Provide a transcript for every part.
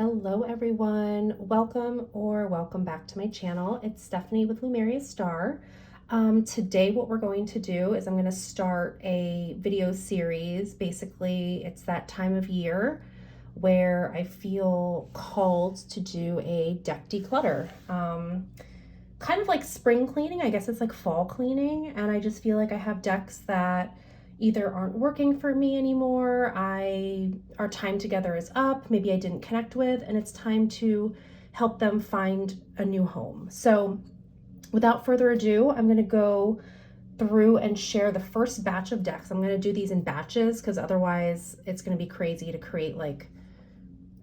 Hello everyone, welcome back to my channel. It's Stephanie with Lumeria Star. Today what we're going to do is I'm going to start a video series. Basically, it's that time of year where I feel called to do a deck declutter. Kind of like spring cleaning, I guess it's like fall cleaning, and I just feel like I have decks that either aren't working for me anymore, our time together is up, maybe I didn't connect with, and it's time to help them find a new home. So without further ado, I'm gonna go through and share the first batch of decks. I'm gonna do these in batches because otherwise it's gonna be crazy to create like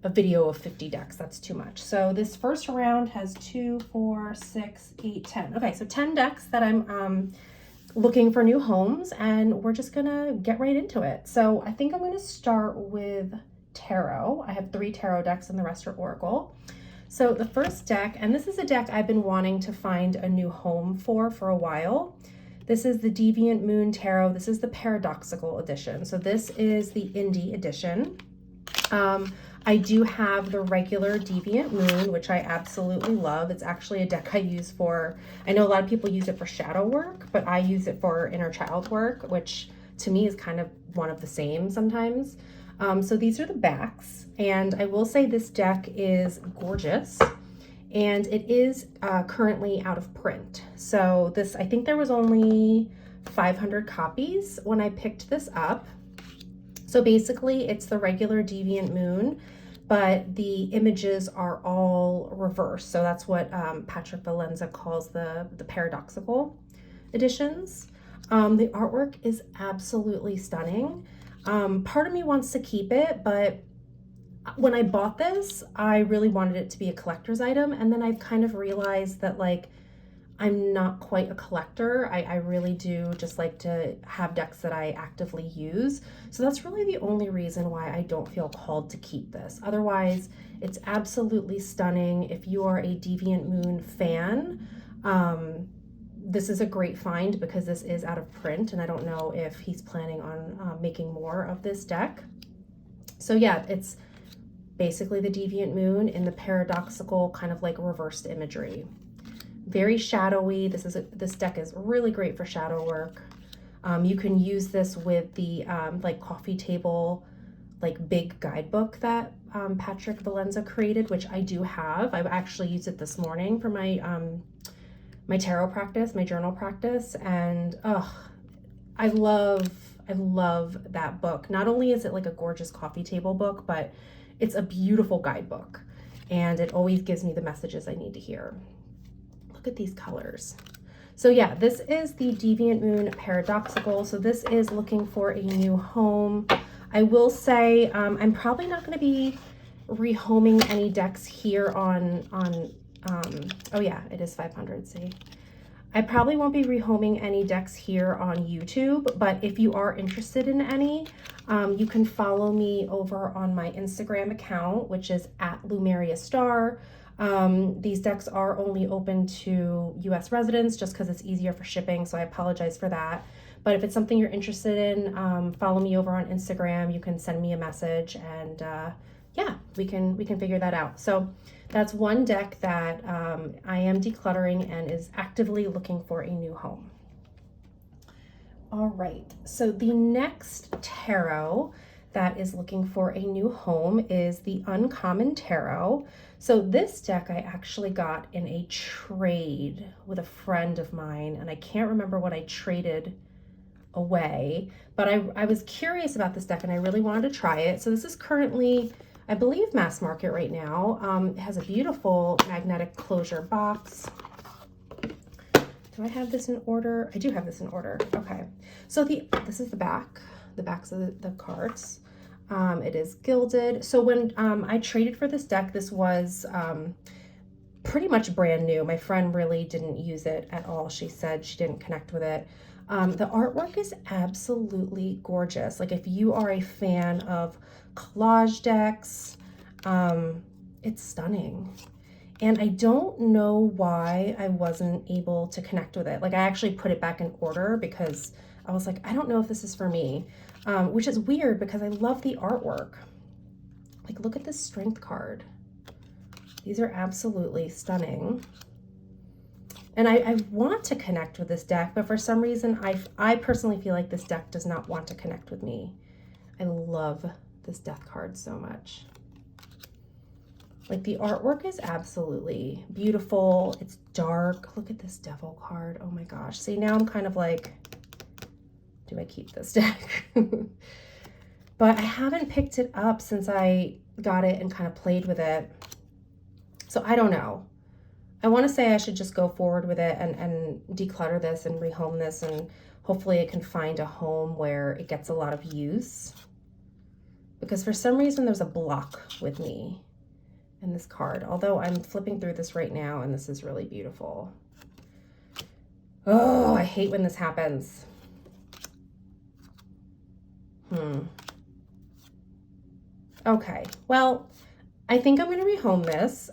a video of 50 decks. That's too much. So this first round has 2, 4, 6, 8, 10. Okay, so 10 decks that I'm looking for new homes, and we're just gonna get right into it. So I think I'm gonna start with tarot. I have 3 tarot decks and the rest are oracle. So the first deck, and this is a deck I've been wanting to find a new home for a while. This is the Deviant Moon Tarot. This is the Paradoxical edition. So this is the indie edition. I do have the regular Deviant Moon, which I absolutely love. It's actually a deck I use for, I know a lot of people use it for shadow work, but I use it for inner child work, which to me is kind of one of the same sometimes. So these are the backs, and I will say this deck is gorgeous, and it is currently out of print. So this, I think there was only 500 copies when I picked this up. So basically it's the regular Deviant Moon, but the images are all reversed. So that's what Patrick Valenza calls the paradoxical editions. The artwork is absolutely stunning. Part of me wants to keep it, but when I bought this, I really wanted it to be a collector's item. And then I've kind of realized that like, I'm not quite a collector. I really do just like to have decks that I actively use. So that's really the only reason why I don't feel called to keep this. Otherwise, it's absolutely stunning. If you are a Deviant Moon fan, this is a great find because this is out of print, and I don't know if he's planning on making more of this deck. So yeah, it's basically the Deviant Moon in the paradoxical kind of like reversed imagery. Very shadowy. This deck is really great for shadow work. You can use this with the like coffee table, like big guidebook that Patrick Valenza created, which I do have. I've actually used it this morning for my my tarot practice, my journal practice, and I love that book. Not only is it like a gorgeous coffee table book, but it's a beautiful guidebook, and it always gives me the messages I need to hear. Look at these colors. So yeah, this is the Deviant Moon Paradoxical. So this is looking for a new home. I will say I'm probably not going to be rehoming any decks here on oh yeah, it is 500. See, I probably won't be rehoming any decks here on YouTube, but if you are interested in any, you can follow me over on my Instagram account, which is @LumeriaStar. These decks are only open to US residents just because it's easier for shipping, so I apologize for that. But if it's something you're interested in, follow me over on Instagram. You can send me a message, and yeah, we can figure that out. So that's one deck that I am decluttering and is actively looking for a new home. All right, so the next tarot that is looking for a new home is the Uncommon Tarot. So this deck I actually got in a trade with a friend of mine, and I can't remember what I traded away, but I was curious about this deck and I really wanted to try it. So this is currently, I believe, mass market right now. It has a beautiful magnetic closure box. Do I have this in order? I do have this in order. Okay, so this is the backs of the cards. It is gilded. So when I traded for this deck, this was pretty much brand new. My friend really didn't use it at all. She said she didn't connect with it. The artwork is absolutely gorgeous. Like if you are a fan of collage decks, it's stunning. And I don't know why I wasn't able to connect with it. Like I actually put it back in order because I was like, I don't know if this is for me, which is weird because I love the artwork. Like, look at this strength card. These are absolutely stunning. And I want to connect with this deck, but for some reason, I personally feel like this deck does not want to connect with me. I love this death card so much. Like, the artwork is absolutely beautiful. It's dark. Look at this devil card. Oh my gosh. See, now I'm kind of like, do I keep this deck? But I haven't picked it up since I got it and kind of played with it. So I don't know. I want to say I should just go forward with it and declutter this and rehome this, and hopefully it can find a home where it gets a lot of use. Because for some reason there's a block with me in this card, although I'm flipping through this right now and this is really beautiful. Oh, I hate when this happens. Okay, well, I think I'm going to rehome this.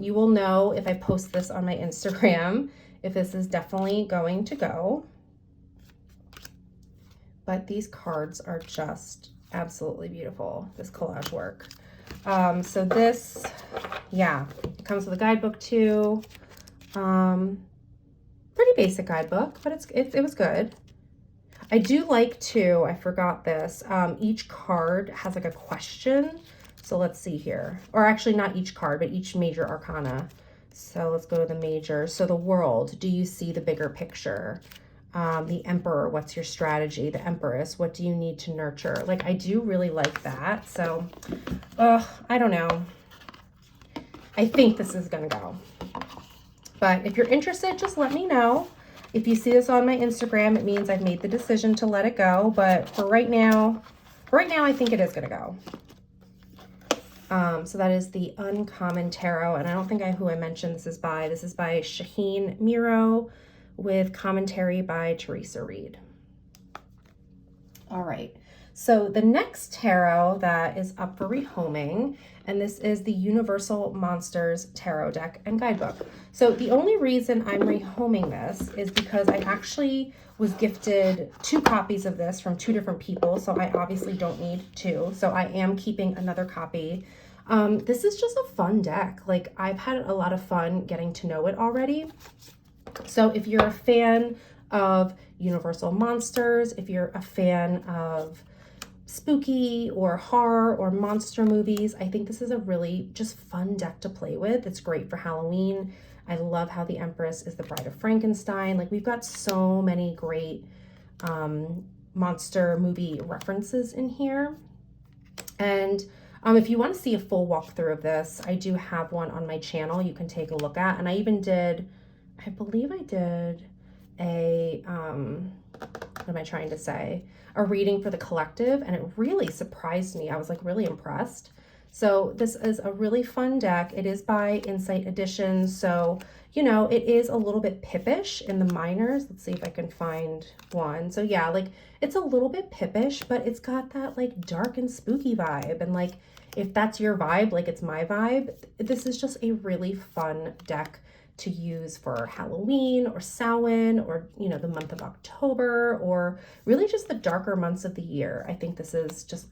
You will know if I post this on my Instagram if this is definitely going to go. But these cards are just absolutely beautiful, this collage work. So this, yeah, it comes with a guidebook too. Pretty basic guidebook, but it was good. I do like too, I forgot this, each card has like a question. So let's see here, or actually not each card, but each major arcana. So let's go to the major. So the world, do you see the bigger picture? The emperor, what's your strategy? The empress, what do you need to nurture? Like, I do really like that. So, I don't know. I think this is gonna go. But if you're interested, just let me know. If you see this on my Instagram, it means I've made the decision to let it go. But for right now, I think it is gonna go. So that is the Uncommon Tarot, and I don't think who I mentioned this is by. This is by Shaheen Miro with commentary by Teresa Reed. All right, so the next tarot that is up for rehoming, and this is the Universal Monsters Tarot deck and guidebook. So the only reason I'm rehoming this is because I actually was gifted 2 copies of this from 2 different people, so I obviously don't need 2. So I am keeping another copy. This is just a fun deck. Like, I've had a lot of fun getting to know it already. So if you're a fan of Universal Monsters, if you're a fan of spooky or horror or monster movies, I think this is a really just fun deck to play with. It's great for Halloween. I love how the Empress is the Bride of Frankenstein. Like, we've got so many great monster movie references in here. And if you want to see a full walkthrough of this, I do have one on my channel you can take a look at. And I even did, I believe I did a, what am I trying to say? A reading for the collective, and it really surprised me. I was like really impressed. So this is a really fun deck. It is by Insight Editions, so you know it is a little bit pippish in the minors. Let's see if I can find one. So yeah, like it's a little bit pippish, but it's got that like dark and spooky vibe, and like if that's your vibe, like it's my vibe, this is just a really fun deck to use for Halloween or Samhain, or, you know, the month of October, or really just the darker months of the year. I think this is just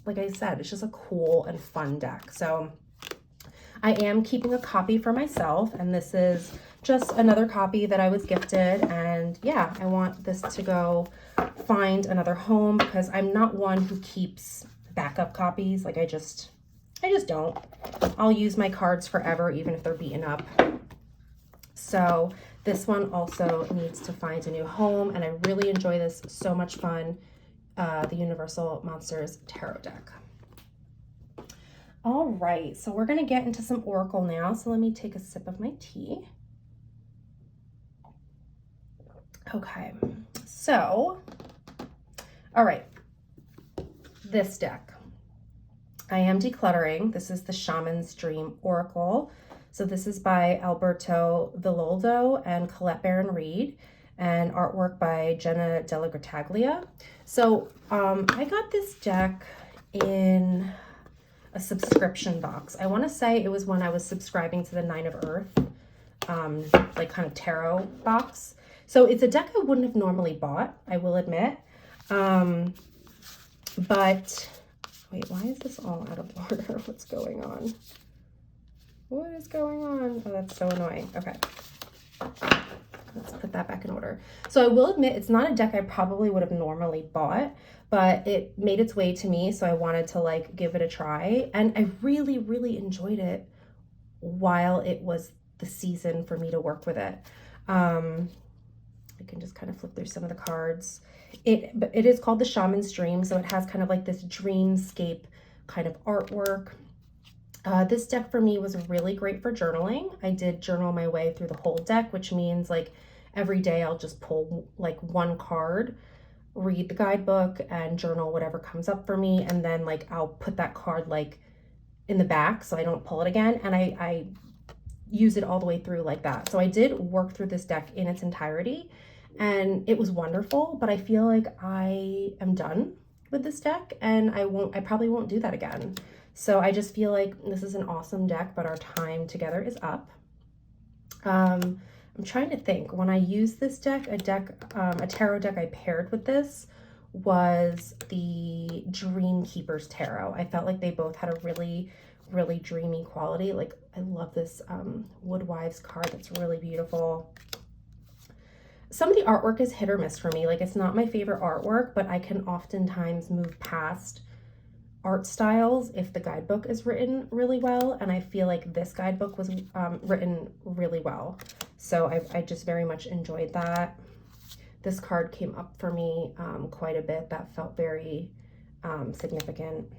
like I said, it's just a cool and fun deck. So I am keeping a copy for myself, and this is just another copy that I was gifted. And yeah, I want this to go find another home, because I'm not one who keeps backup copies. Like I just don't. I'll use my cards forever, even if they're beaten up. So this one also needs to find a new home, and I really enjoy this. So much fun. The Universal Monsters Tarot deck. All right, so we're going to get into some Oracle now. So let me take a sip of my tea. Okay, so, all right, this deck. I am decluttering. This is the Shamans Dream Oracle. So this is by Alberto Villoldo and Colette Baron-Reed, and artwork by Jenna Della Grataglia. So I got this deck in a subscription box. I want to say it was when I was subscribing to the Nine of Earth, like kind of tarot box. So it's a deck I wouldn't have normally bought, I will admit. But wait, why is this all out of order? What's going on? What is going on? Oh, that's so annoying. Okay. Let's put that back in order. So I will admit it's not a deck I probably would have normally bought, but it made its way to me, so I wanted to like give it a try. And I really, really enjoyed it while it was the season for me to work with it. I can just kind of flip through some of the cards. It is called the Shaman's Dream, so it has kind of like this dreamscape kind of artwork. This deck for me was really great for journaling. I did journal my way through the whole deck, which means like every day I'll just pull like one card, read the guidebook, and journal whatever comes up for me. And then like I'll put that card like in the back so I don't pull it again. And I use it all the way through like that. So I did work through this deck in its entirety and it was wonderful, but I feel like I am done with this deck and I probably won't do that again. So I just feel like this is an awesome deck, but our time together is up. I'm trying to think, when I used this deck, a tarot deck I paired with this was the Dream Keepers Tarot. I felt like they both had a really, really dreamy quality. Like I love this Woodwives card. That's really beautiful. Some of the artwork is hit or miss for me. Like it's not my favorite artwork, but I can oftentimes move past art styles if the guidebook is written really well, and I feel like this guidebook was written really well, so I just very much enjoyed that. This card came up for me quite a bit. That felt very significant.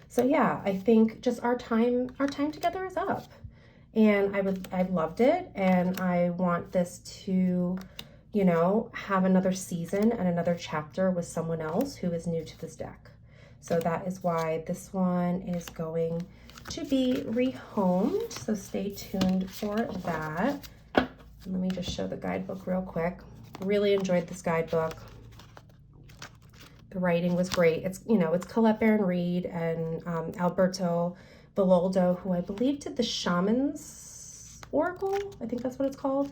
So yeah, I think just our time together is up, and I've loved it, and I want this to, you know, have another season and another chapter with someone else who is new to this deck. So that is why this one is going to be rehomed. So stay tuned for that. And let me just show the guidebook real quick. Really enjoyed this guidebook. The writing was great. It's, you know, it's Colette Baron-Reid and Alberto Villoldo, who I believe did the Shamans Oracle. I think that's what it's called.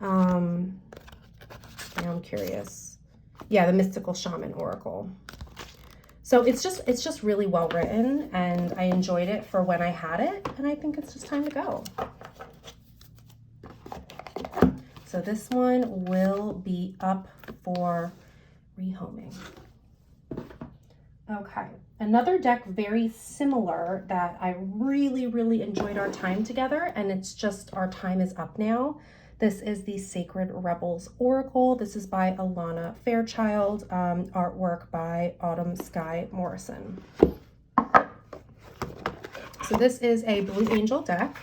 Now I'm curious. Yeah, the Mystical Shaman Oracle. So it's just really well written, and I enjoyed it for when I had it, and I think it's just time to go. So this one will be up for rehoming. Okay, another deck very similar that I really, really enjoyed our time together, and it's just our time is up now. This is the Sacred Rebels Oracle. This is by Alana Fairchild, artwork by Autumn Sky Morrison. So this is a Blue Angel deck.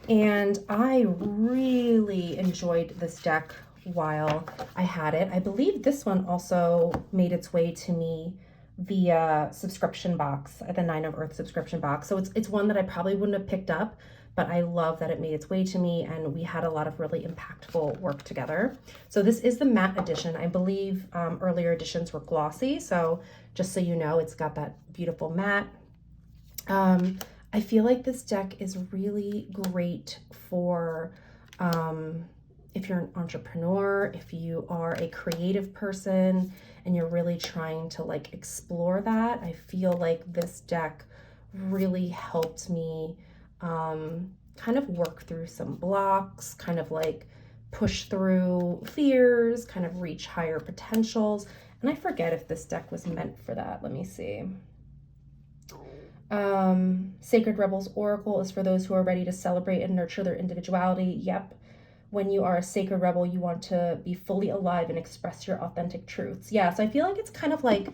And I really enjoyed this deck while I had it. I believe this one also made its way to me via subscription box, the 9 of Earth subscription box. So it's one that I probably wouldn't have picked up, but I love that it made its way to me, and we had a lot of really impactful work together. So this is the matte edition. I believe earlier editions were glossy, so just so you know, it's got that beautiful matte. I feel like this deck is really great for if you're an entrepreneur, if you are a creative person and you're really trying to like explore that. I feel like this deck really helped me kind of work through some blocks, kind of like push through fears, kind of reach higher potentials. And I forget if this deck was meant for that. Let me see. Sacred Rebels Oracle is for those who are ready to celebrate and nurture their individuality. Yep. When you are a sacred rebel, you want to be fully alive and express your authentic truths. Yeah, so I feel like it's kind of like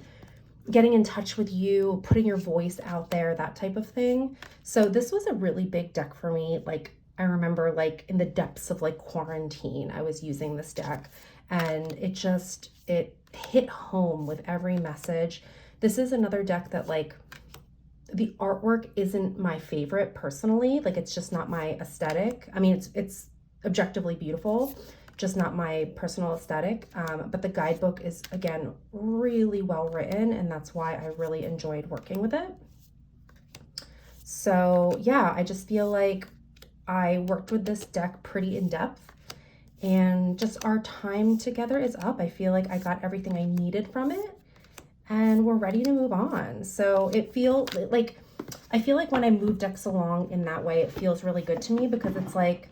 getting in touch with you, putting your voice out there, that type of thing. So this was a really big deck for me. Like I remember like in the depths of like quarantine, I was using this deck, and it hit home with every message. This is another deck that like the artwork isn't my favorite personally. Like it's just not my aesthetic. I mean, it's objectively beautiful, just not my personal aesthetic. But the guidebook is, again, really well written, and that's why I really enjoyed working with it. So yeah, I just feel like I worked with this deck pretty in depth, and just our time together is up. I feel like I got everything I needed from it, and we're ready to move on. So I feel like when I move decks along in that way, it feels really good to me, because it's like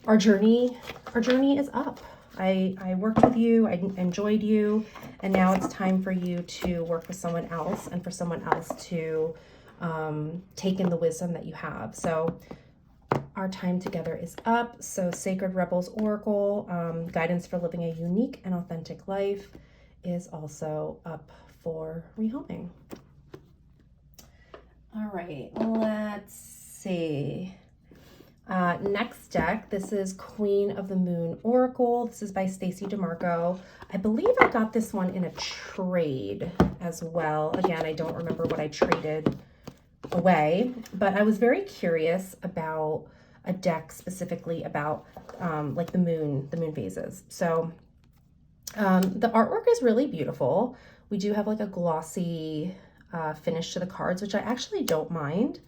our journey is up. I worked with you, I enjoyed you, and now it's time for you to work with someone else, and for someone else to take in the wisdom that you have. So our time together is up. So Sacred Rebels Oracle, guidance for living a unique and authentic life, is also up for rehoming. All right, let's see. Next deck, this is Queen of the Moon Oracle. This is by Stacey DeMarco. I believe I got this one in a trade as well. Again, I don't remember what I traded away, but I was very curious about a deck specifically about like the moon phases. So the artwork is really beautiful. We do have like a glossy finish to the cards, which I actually don't mind.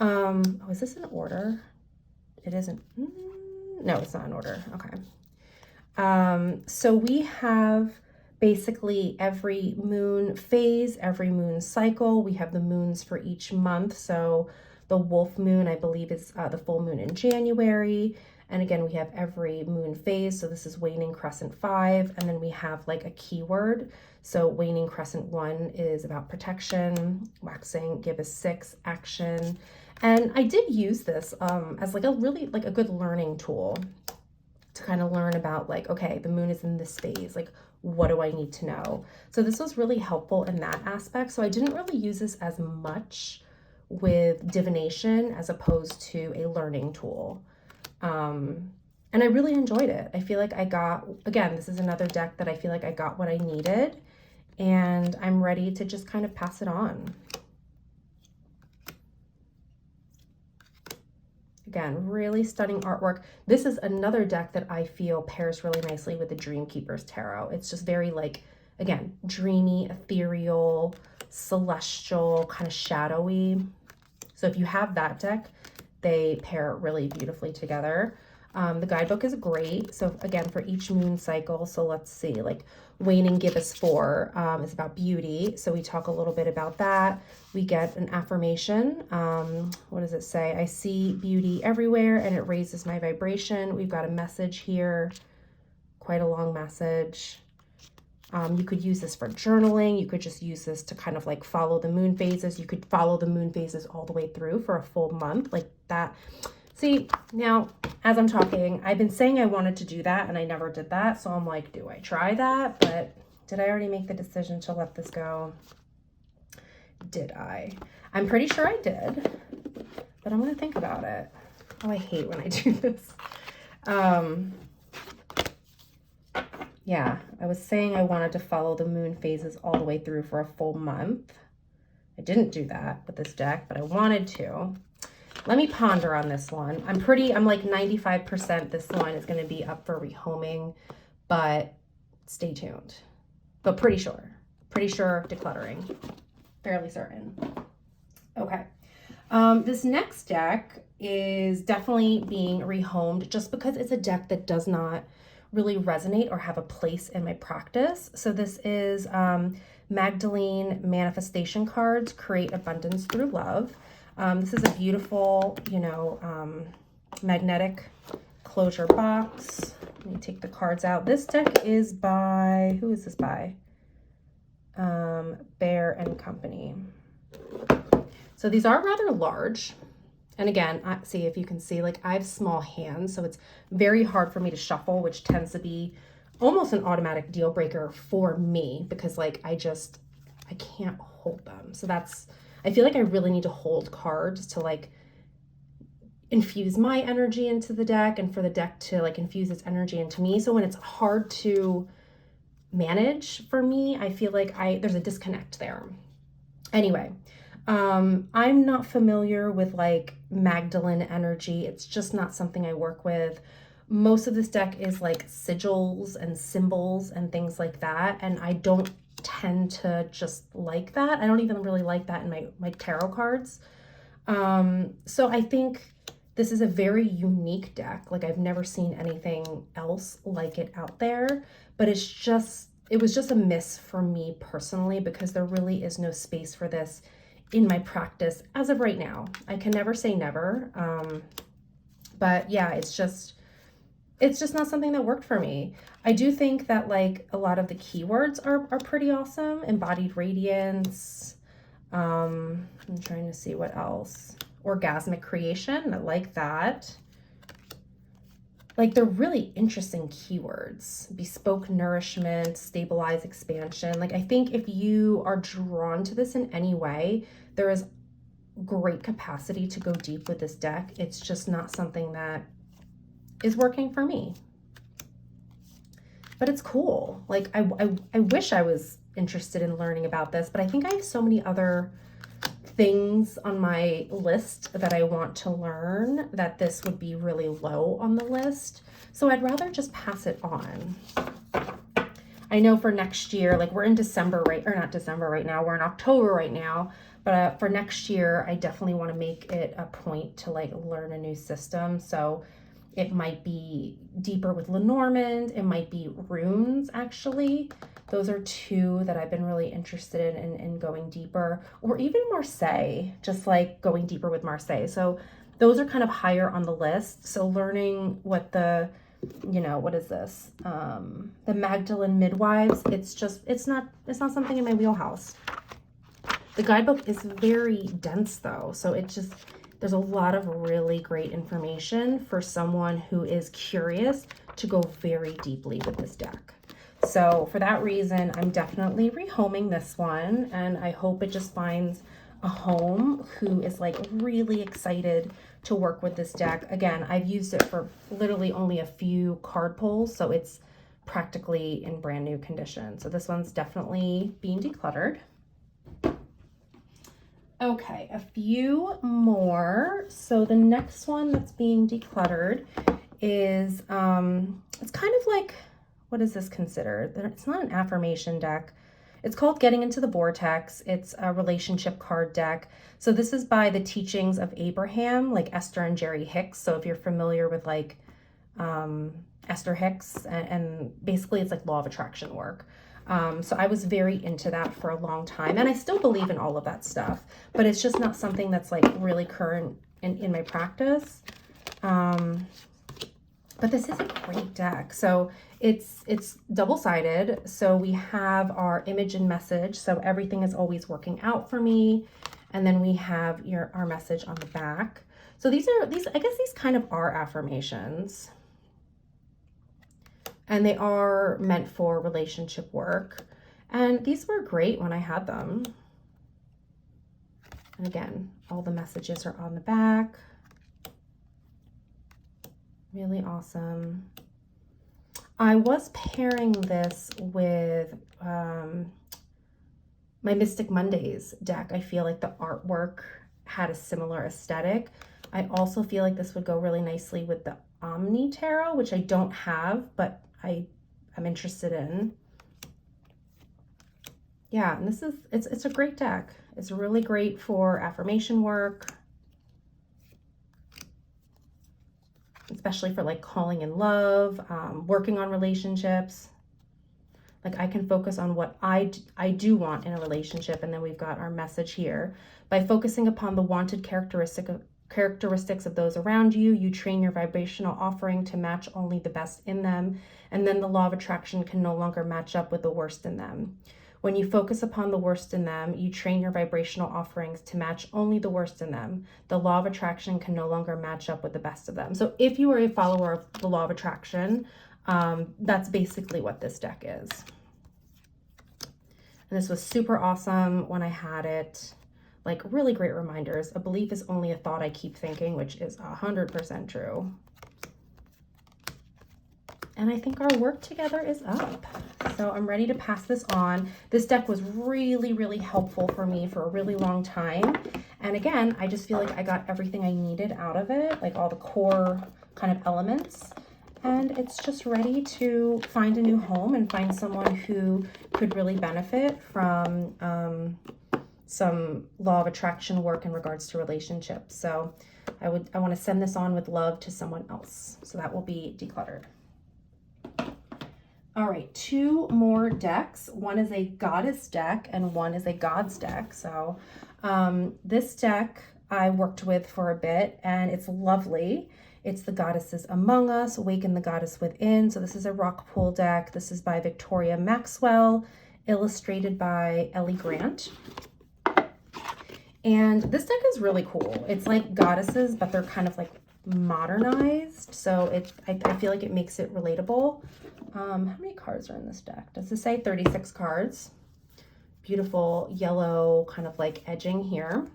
Oh, is this in order? It isn't. No, it's not in order. Okay. So we have basically every moon phase, every moon cycle. We have the moons for each month. So the wolf moon, I believe, is the full moon in January. And again, we have every moon phase. So this is waning crescent 5. And then we have like a keyword. So waning crescent 1 is about protection, waxing gibbous 6, action. And I did use this as like a really like a good learning tool to kind of learn about like, okay, the moon is in this phase. Like, what do I need to know? So this was really helpful in that aspect. So I didn't really use this as much with divination as opposed to a learning tool. And I really enjoyed it. I feel like I got, again, this is another deck that I feel like I got what I needed, and I'm ready to just kind of pass it on. Again, really stunning artwork. This is another deck that I feel pairs really nicely with the Dreamkeeper's Tarot. It's just very like, again, dreamy, ethereal, celestial, kind of shadowy. So if you have that deck, they pair really beautifully together. The guidebook is great. So again, for each moon cycle, so let's see, like waning gibbous 4 is about beauty. So we talk a little bit about that. We get an affirmation. What does it say? I see beauty everywhere and it raises my vibration. We've got a message here, quite a long message. You could use this for journaling. You could just use this to kind of like follow the moon phases. You could follow the moon phases all the way through for a full month like that. See, now, as I'm talking, I've been saying I wanted to do that and I never did that. So I'm like, do I try that? But did I already make the decision to let this go? Did I? I'm pretty sure I did, but I'm going to think about it. Oh, I hate when I do this. Yeah, I was saying I wanted to follow the moon phases all the way through for a full month. I didn't do that with this deck, but I wanted to. Let me ponder on this one. I'm like 95% this one is going to be up for rehoming, but stay tuned. But pretty sure decluttering. Fairly certain. Okay. This next deck is definitely being rehomed just because it's a deck that does not really resonate or have a place in my practice. So this is Magdalene manifestation cards, create abundance through love. This is a beautiful, magnetic closure box. Let me take the cards out. This deck is by, who is this by? Bear and Company. So these are rather large. And again, see if you can see, like I have small hands, so it's very hard for me to shuffle, which tends to be almost an automatic deal breaker for me because like I can't hold them. So I feel like I really need to hold cards to like infuse my energy into the deck and for the deck to like infuse its energy into me. So when it's hard to manage for me, I feel like there's a disconnect there. Anyway, I'm not familiar with like Magdalene energy. It's just not something I work with. Most of this deck is like sigils and symbols and things like that. And I don't tend to just like that. I don't even really like that in my tarot cards. So I think this is a very unique deck. Like I've never seen anything else like it out there, but it's just it was just a miss for me personally, because there really is no space for this in my practice as of right now. I can never say never. But yeah, it's just not something that worked for me. I do think that like a lot of the keywords are pretty awesome. Embodied radiance. I'm trying to see what else. Orgasmic creation. I like that. Like, they're really interesting keywords. Bespoke nourishment, stabilize expansion. Like, I think if you are drawn to this in any way, there is great capacity to go deep with this deck. It's just not something that is working for me. But it's cool. Like, I wish I was interested in learning about this, but I think I have so many other things on my list that I want to learn that this would be really low on the list. So I'd rather just pass it on. I know for next year, like we're in December, right? Or not December right now, we're in October right now. But for next year, I definitely want to make it a point to like learn a new system. So it might be deeper with Lenormand. It might be runes, actually. Those are two that I've been really interested in going deeper, or even Marseille, just like going deeper with Marseille. So those are kind of higher on the list. So learning what the, you know, what is this? The Magdalene midwives, it's not something in my wheelhouse. The guidebook is very dense though. So there's a lot of really great information for someone who is curious to go very deeply with this deck. So for that reason, I'm definitely rehoming this one, and I hope it just finds a home who is like really excited to work with this deck. Again, I've used it for literally only a few card pulls, so it's practically in brand new condition. So this one's definitely being decluttered. Okay, a few more. So the next one that's being decluttered is, it's kind of like, what is this considered? It's not an affirmation deck. It's called Getting into the Vortex. It's a relationship card deck. So this is by the teachings of Abraham, like Esther and Jerry Hicks. So if you're familiar with like Esther Hicks, and basically it's like law of attraction work. So I was very into that for a long time, and I still believe in all of that stuff, but it's just not something that's like really current in my practice. But this is a great deck. So it's double-sided. So we have our image and message. So everything is always working out for me. And then we have our message on the back. So I guess these kind of are affirmations. And they are meant for relationship work. And these were great when I had them. And again, all the messages are on the back. Really awesome. I was pairing this with my Mystic Mondays deck. I feel like the artwork had a similar aesthetic. I also feel like this would go really nicely with the Omni Tarot, which I don't have, but I'm interested in. Yeah, and it's a great deck. It's really great for affirmation work, especially for like calling in love, working on relationships. Like I can focus on what I do want in a relationship, and then we've got our message here. By focusing upon the wanted characteristics of those around you, you train your vibrational offering to match only the best in them, and then the law of attraction can no longer match up with the worst in them. When you focus upon the worst in them, you train your vibrational offerings to match only the worst in them. The law of attraction can no longer match up with the best of them. So if you are a follower of the law of attraction, that's basically what this deck is. And this was super awesome when I had it. Like really great reminders. A belief is only a thought I keep thinking, which is 100% true. And I think our work together is up. So I'm ready to pass this on. This deck was really, really helpful for me for a really long time. And again, I just feel like I got everything I needed out of it, like all the core kind of elements. And it's just ready to find a new home and find someone who could really benefit from some law of attraction work in regards to relationships. So I want to send this on with love to someone else. So that will be decluttered. All right, two more decks. One is a goddess deck and one is a gods deck. So this deck I worked with for a bit and it's lovely. It's the Goddesses Among Us, Awaken the Goddess Within. So this is a rock pool deck. This is by Victoria Maxwell, illustrated by Ellie Grant. And this deck is really cool. It's like goddesses, but they're kind of like modernized. So I feel like it makes it relatable. How many cards are in this deck? Does it say 36 cards? Beautiful yellow kind of like edging here.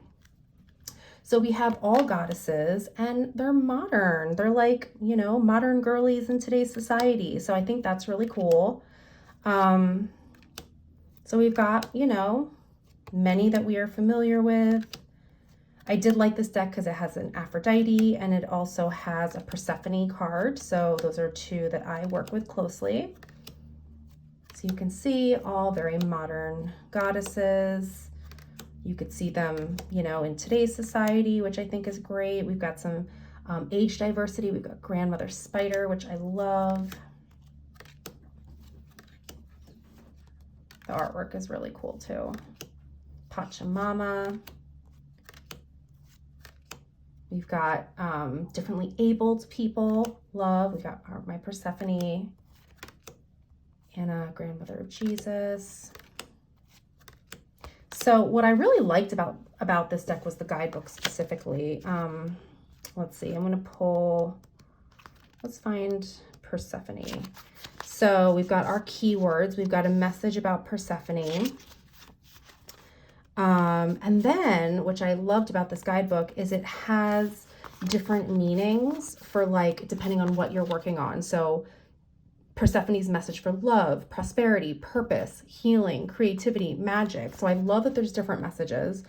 So we have all goddesses and they're modern. They're like, you know, modern girlies in today's society. So I think that's really cool. So we've got, you know, many that we are familiar with. I did like this deck because it has an Aphrodite and it also has a Persephone card. So those are two that I work with closely. So you can see all very modern goddesses. You could see them, you know, in today's society, which I think is great. We've got some age diversity. We've got Grandmother Spider, which I love. The artwork is really cool too. Pachamama. We've got differently abled people. Love. We've got my Persephone. Anna, Grandmother of Jesus. So what I really liked about this deck was the guidebook specifically. Let's see, I'm gonna pull, let's find Persephone. So we've got our keywords. We've got a message about Persephone. And then, which I loved about this guidebook, is it has different meanings for like, depending on what you're working on. So Persephone's message for love, prosperity, purpose, healing, creativity, magic. So I love that there's different messages.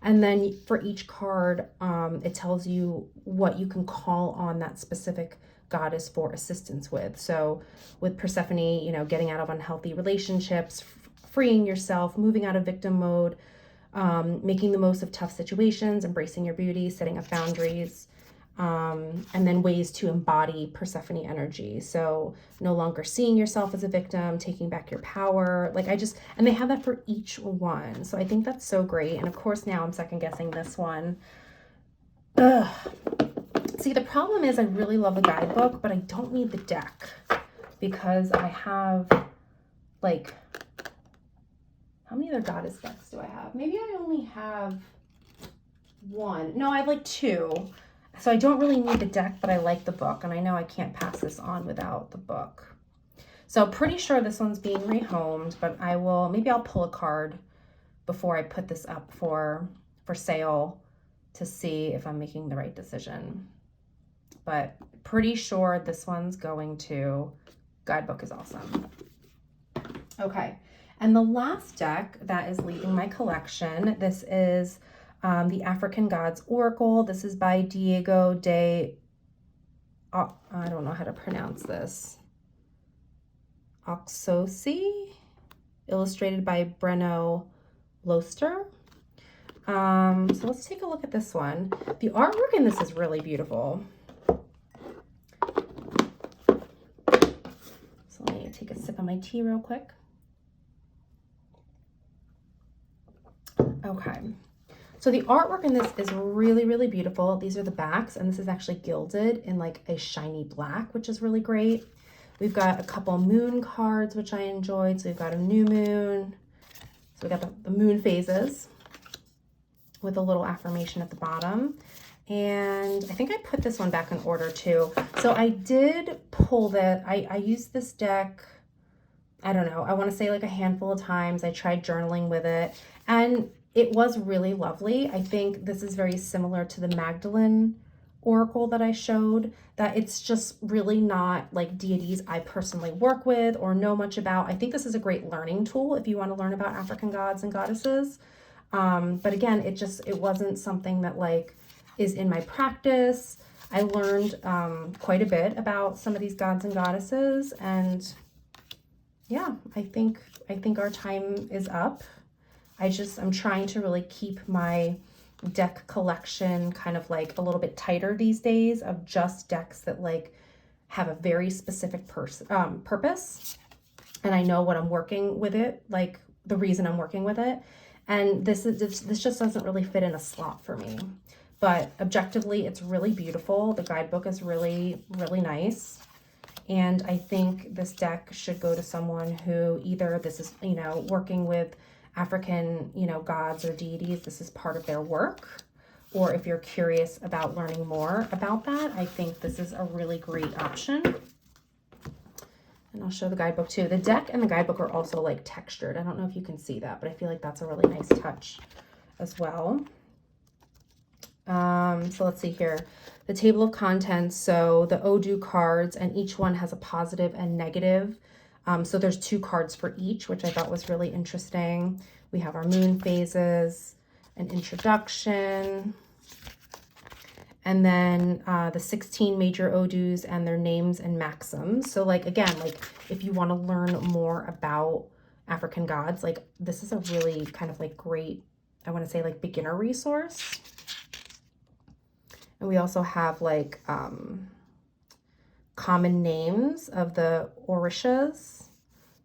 And then for each card, it tells you what you can call on that specific goddess for assistance with. So with Persephone, you know, getting out of unhealthy relationships, freeing yourself, moving out of victim mode, making the most of tough situations, embracing your beauty, setting up boundaries, and then ways to embody Persephone energy. So no longer seeing yourself as a victim, taking back your power. Like and they have that for each one. So I think that's so great. And of course now I'm second guessing this one. Ugh. See, the problem is I really love the guidebook, but I don't need the deck because I have like, how many other goddess decks do I have? Maybe I only have one. No, I have like two. So I don't really need the deck, but I like the book. And I know I can't pass this on without the book. So pretty sure this one's being rehomed, but maybe I'll pull a card before I put this up for sale to see if I'm making the right decision. But pretty sure this one's going to, guidebook is awesome. Okay. And the last deck that is leaving my collection, this is the African Gods Oracle. This is by Diego de, I don't know how to pronounce this, Oxosi, illustrated by Breno Loster. So let's take a look at this one. The artwork in this is really beautiful. So let me take a sip of my tea real quick. Okay. So the artwork in this is really, really beautiful. These are the backs, and this is actually gilded in like a shiny black, which is really great. We've got a couple moon cards, which I enjoyed. So we've got a new moon. So we got the moon phases with a little affirmation at the bottom. And I think I put this one back in order too. So I did pull that. I used this deck, I don't know, I want to say like a handful of times. I tried journaling with it and it was really lovely. I think this is very similar to the Magdalene oracle that I showed, that it's just really not like deities I personally work with or know much about. I think this is a great learning tool if you want to learn about African gods and goddesses. But again, it wasn't something that like is in my practice. I learned quite a bit about some of these gods and goddesses, and yeah, I think our time is up. I'm trying to really keep my deck collection kind of like a little bit tighter these days, of just decks that like have a very specific purpose. and I know what I'm working with it, like the reason I'm working with it. And this just doesn't really fit in a slot for me. But objectively, it's really beautiful. The guidebook is really, really nice. And I think this deck should go to someone who either this is, you know, working with African, you know, gods or deities, this is part of their work. Or if you're curious about learning more about that, I think this is a really great option. And I'll show the guidebook too. The deck and the guidebook are also like textured. I don't know if you can see that, but I feel like that's a really nice touch as well. So let's see here. The table of contents. So the Odu cards, and each one has a positive and negative. So there's 2 cards for each, which I thought was really interesting. We have our moon phases, an introduction, and then the 16 major Odus and their names and maxims. So like, again, like if you want to learn more about African gods, like this is a really kind of like great, I want to say like beginner resource. And we also have like common names of the Orishas.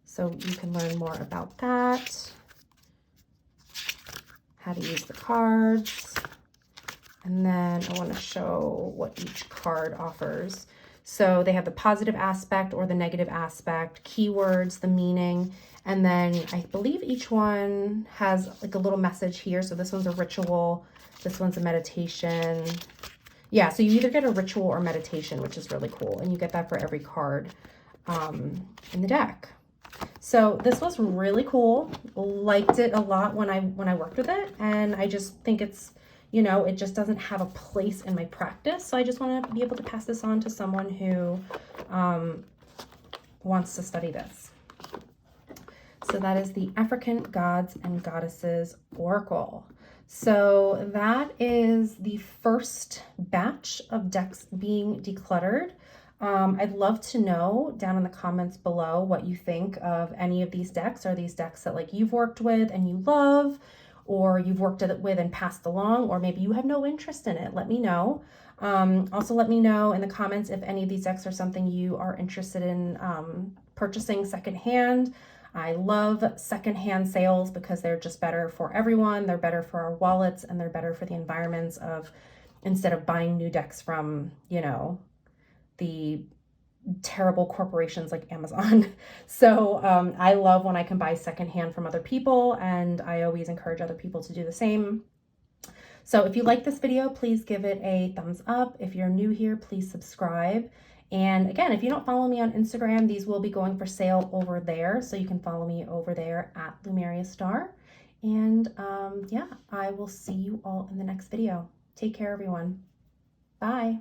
So you can learn more about that. How to use the cards. And then I want to show what each card offers. So they have the positive aspect or the negative aspect, keywords, the meaning, and then I believe each one has like a little message here. So this one's a ritual, this one's a meditation. Yeah, so you either get a ritual or meditation, which is really cool. And you get that for every card in the deck. So this was really cool. Liked it a lot when I worked with it. And I just think it's, you know, it just doesn't have a place in my practice. So I just want to be able to pass this on to someone who wants to study this. So that is the African Gods and Goddesses Oracle. So that is the first batch of decks being decluttered. I'd love to know down in the comments below what you think of any of these decks. Are these decks that like you've worked with and you love, or you've worked with and passed along, or maybe you have no interest in it? Let me know. Also let me know in the comments if any of these decks are something you are interested in purchasing secondhand. I love secondhand sales because they're just better for everyone. They're better for our wallets, and they're better for the environments of, instead of buying new decks from, you know, the terrible corporations like Amazon. So I love when I can buy secondhand from other people, and I always encourage other people to do the same. So if you like this video, please give it a thumbs up. If you're new here, please subscribe. And again, if you don't follow me on Instagram, these will be going for sale over there. So you can follow me over there at Lumeria Star. And yeah, I will see you all in the next video. Take care, everyone. Bye.